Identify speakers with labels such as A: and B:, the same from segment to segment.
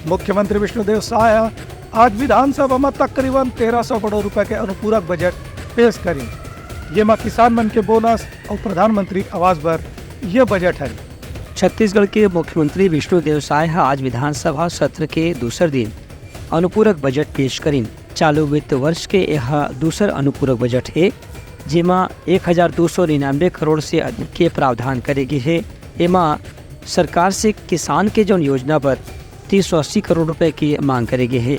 A: मुख्यमंत्री विष्णुदेव साय आज विधानसभा में तकरीबन 1300 करोड़ रुपए के अनुपूरक बजट पेश करें। ये में किसान मन के बोनस और प्रधानमंत्री आवास पर यह बजट है।
B: छत्तीसगढ़ के मुख्यमंत्री विष्णुदेव साय आज विधानसभा सत्र के दूसरे दिन अनुपूरक बजट पेश करें। चालू वित्त वर्ष के यह दूसर अनुपूरक बजट है, जेमा 1299 करोड़ से अधिक के प्रावधान करेगी है। एमा सरकार से किसान के जो योजना पर 380 करोड़ रुपए की मांग करेगी है।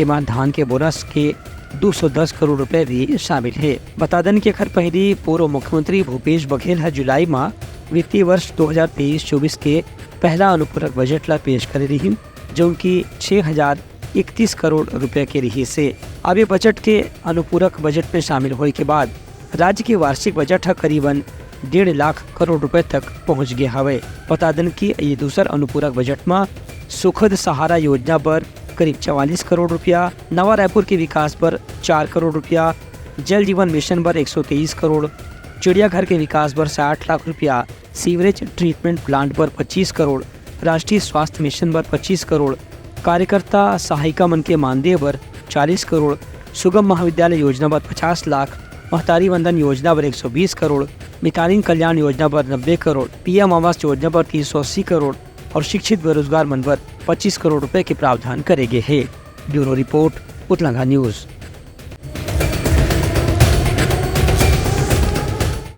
B: एमा धान के बोनस के 210 करोड़ रुपए भी शामिल है। बता दें कि खर पहली पूर्व मुख्यमंत्री भूपेश बघेल है जुलाई में वित्तीय वर्ष 2023-24 के पहला अनुपूरक बजट ला पेश कर रही, जो उनकी 6031 करोड़ रुपए के रही से। अब ये बजट के अनुपूरक बजट में शामिल होने के बाद राज्य की वार्षिक बजट है करीबन 1.5 लाख करोड़ रुपए तक पहुंच गया हवे। बता दें कि ये दूसर अनुपूरक बजट में सुखद सहारा योजना पर करीब 44 करोड़ रुपया, नवा रायपुर के विकास पर 4 करोड़ रुपया, जल जीवन मिशन पर 123 करोड़, चिड़ियाघर के विकास पर 60 लाख रुपया, सीवरेज ट्रीटमेंट प्लांट पर 25 करोड़, राष्ट्रीय स्वास्थ्य मिशन पर 25 करोड़, कार्यकर्ता सहायिका मन के मानदेय पर 40 करोड़, सुगम महाविद्यालय योजना पर 50 लाख, महतारी वंदन योजना पर 120 करोड़, मितानिन कल्याण योजना पर 90 करोड़, पीएम आवास योजना पर 380 करोड़ और शिक्षित बेरोजगार मन पर 25 करोड़ रुपए के प्रावधान करेंगे है। ब्यूरो रिपोर्ट, उतलांगा न्यूज।